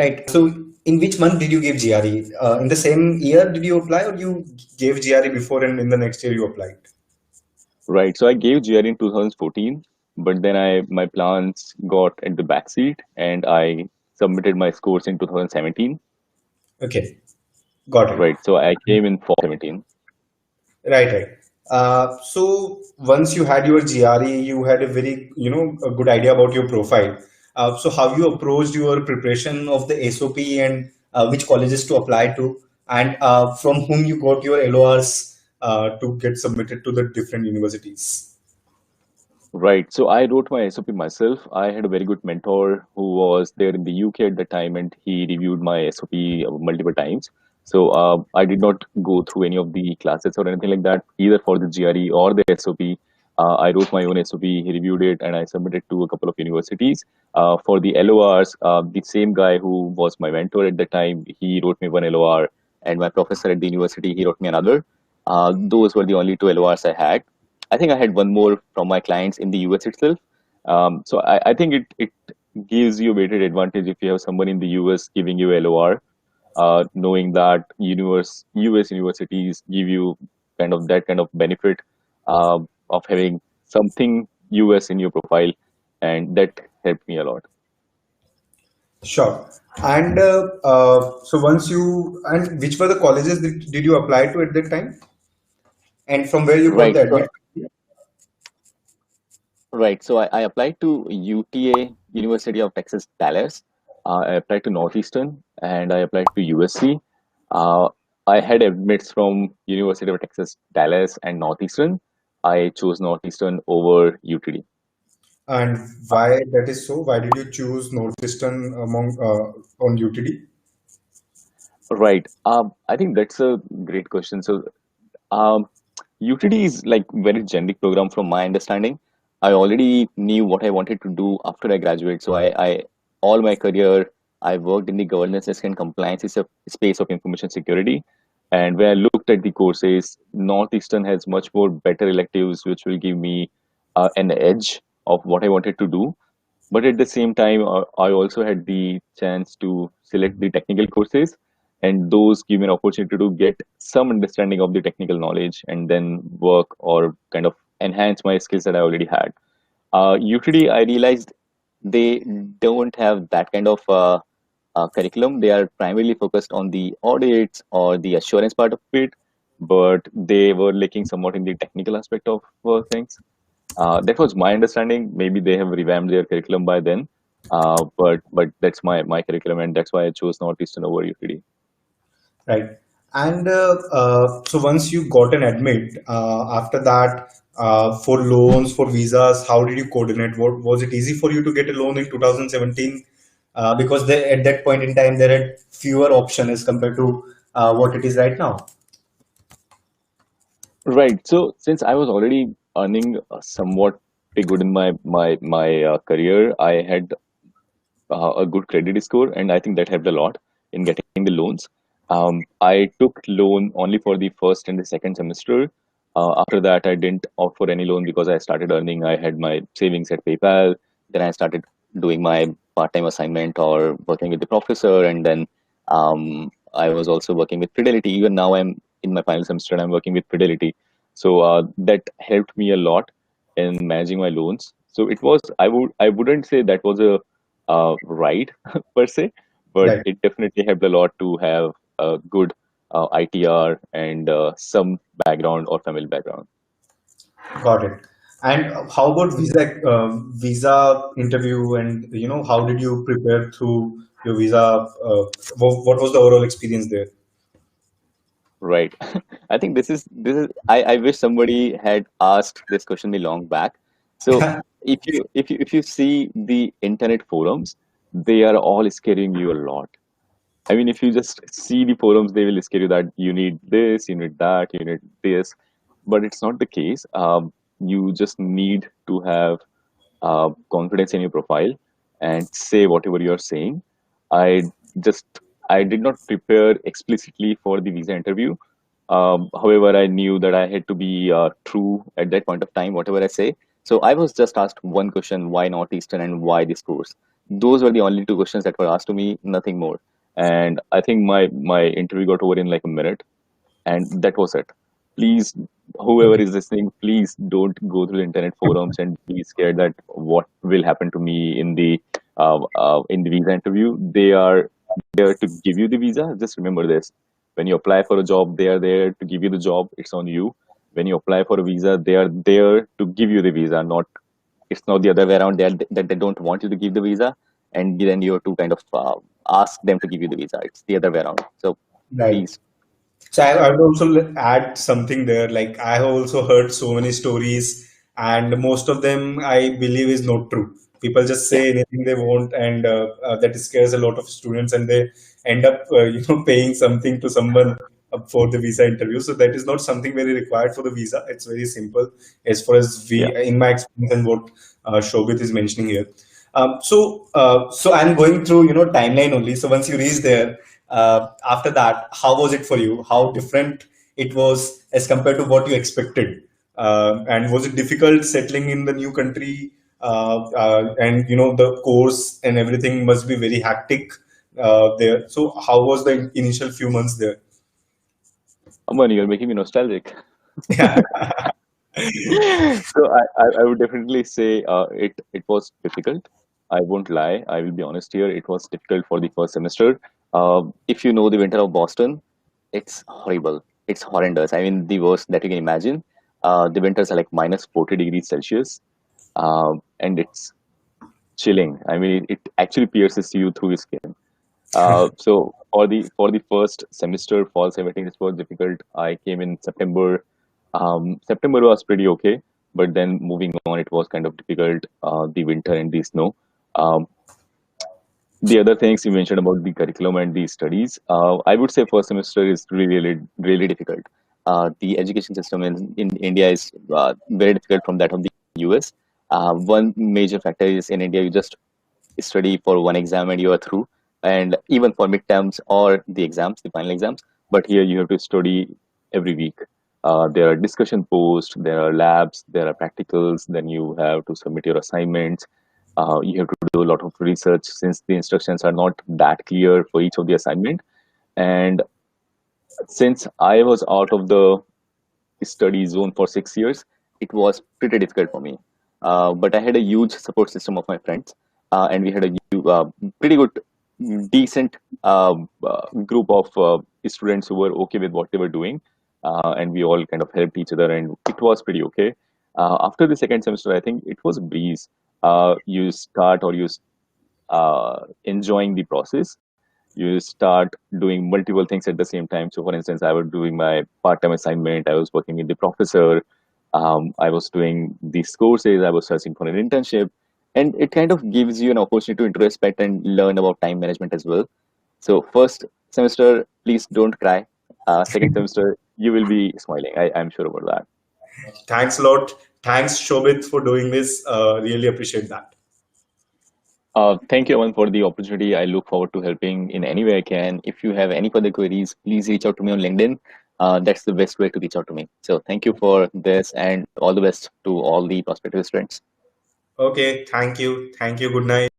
Right. So in which month did you give GRE? In the same year did you apply, or you gave GRE before and in the next year you applied? Right. So I gave GRE in 2014, but then my plans got at the backseat and I submitted my scores in 2017. Okay, got it. Right. So I came in for 17. Right, right. So once you had your GRE, you had a very, a good idea about your profile. So how you approached your preparation of the SOP and which colleges to apply to, and from whom you got your LORs to get submitted to the different universities. Right. So I wrote my SOP myself. I had a very good mentor who was there in the UK at the time, and he reviewed my SOP multiple times. So I did not go through any of the classes or anything like that, either for the GRE or the SOP. I wrote my own SOP, he reviewed it, and I submitted to a couple of universities. For the LORs, the same guy who was my mentor at the time, he wrote me one LOR, and my professor at the university, he wrote me another. Those were the only two LORs I had. I think I had one more from my clients in the US itself. So I think it gives you a weighted advantage if you have someone in the US giving you LOR, knowing that US universities give you that kind of benefit of having something US in your profile, and that helped me a lot. Sure. And so once you, and which were the colleges that did you apply to at that time? And from where you got Right. the So admit? Right. So I applied to UTA, University of Texas, Dallas. I applied to Northeastern and I applied to USC. Uh, I had admits from University of Texas, Dallas and Northeastern. I chose Northeastern over UTD. And why that is so? Why did you choose Northeastern among on UTD? Right. I think that's a great question. So um, UTD is like very generic program from my understanding. I already knew what I wanted to do after I graduate. So I all my career I worked in the governance risk and compliance is a space of information security. And when I looked at the courses, Northeastern has much more better electives, which will give me an edge of what I wanted to do. But at the same time, I also had the chance to select the technical courses, and those give me an opportunity to get some understanding of the technical knowledge and then work or kind of enhance my skills that I already had. UTD, I realized they don't have that kind of curriculum. They are primarily focused on the audits or the assurance part of it, but they were lacking somewhat in the technical aspect of things. That was my understanding. Maybe they have revamped their curriculum by then, but that's my curriculum, and that's why I chose Northeastern over UTD. Right. And so once you got an admit, after that, for loans, for visas, how did you coordinate? What was it easy for you to get a loan in 2017? Because at that point in time, there had fewer options as compared to what it is right now. Right. So since I was already earning somewhat pretty good in my career, I had a good credit score, and I think that helped a lot in getting the loans. I took loan only for the first and the second semester. After that, I didn't opt for any loan because I started earning. I had my savings at PayPal. Then I started doing my part-time assignment or working with the professor, and then I was also working with Fidelity. Even now, I'm in my final semester and I'm working with Fidelity. So that helped me a lot in managing my loans. So it was I wouldn't say that was a right per se, but Right. it definitely helped a lot to have a good ITR and some background or family background. Got it. And how about visa interview, and how did you prepare through your visa? What was the overall experience there? Right. I think this is I wish somebody had asked this question me long back. So if you see the internet forums, they are all scaring you a lot. I mean, if you just see the forums, they will scare you that you need this, you need that, you need this, but it's not the case. You just need to have confidence in your profile and say whatever you're saying. I just I did not prepare explicitly for the visa interview. However, I knew that I had to be true at that point of time, whatever I say. So I was just asked one question: why Northeastern and why this course? Those were the only two questions that were asked to me, nothing more. And I think my interview got over in like a minute, and that was it. Please, whoever Okay. is listening, please don't go through the internet forums and be scared that what will happen to me in the visa interview. They are there to give you the visa. Just remember this: when you apply for a job, they are there to give you the job. It's on you. When you apply for a visa, they are there to give you the visa. Not It's not the other way around. That they don't want you to give the visa, and then you have to kind of ask them to give you the visa. It's the other way around. So Right. please, So I would also add something there. Like I have also heard so many stories, and most of them I believe is not true. People just yeah, say anything they want, and that scares a lot of students, and they end up, paying something to someone for the visa interview. So that is not something very required for the visa. It's very simple as far as yeah. in my experience and what Shobit is mentioning here. So I'm going through, timeline only. So once you reach there, after that, how was it for you? How different it was as compared to what you expected? And was it difficult settling in the new country? And the course and everything must be very hectic there. So how was the initial few months there? Aman, you're making me nostalgic. Yeah. So I would definitely say it was difficult. I won't lie. I will be honest here. It was difficult for the first semester. If you know the winter of Boston, it's horrible. It's horrendous. I mean, the worst that you can imagine. The winters are like minus 40 degrees Celsius, and it's chilling. I mean, it actually pierces you through your skin. So for the first semester, fall 17, it was difficult. I came in September. September was pretty okay, but then moving on, it was kind of difficult. The winter and the snow. Um, the other things you mentioned about the curriculum and the studies, I would say first semester is really difficult. The education system in India is very difficult from that of the US. One major factor is in India, you just study for one exam and you are through, and even for midterms or the exams, the final exams. But here you have to study every week. There are discussion posts, there are labs, there are practicals, then you have to submit your assignments. You have to do a lot of research since the instructions are not that clear for each of the assignment. And since I was out of the study zone for 6 years, it was pretty difficult for me. But I had a huge support system of my friends, and we had pretty good, decent group of students who were okay with what they were doing, and we all kind of helped each other, and it was pretty okay. After the second semester, I think it was a breeze. You start or you enjoying the process. You start doing multiple things at the same time. So, for instance, I was doing my part-time assignment. I was working with the professor. I was doing these courses. I was searching for an internship, and it kind of gives you an opportunity to introspect and learn about time management as well. So, first semester, please don't cry. Second semester, you will be smiling. I'm sure about that. Thanks a lot. Thanks, Shobit, for doing this. Really appreciate that. Thank you, Aman, for the opportunity. I look forward to helping in any way I can. If you have any further queries, please reach out to me on LinkedIn. That's the best way to reach out to me. So thank you for this and all the best to all the prospective students. Okay. Thank you. Thank you. Good night.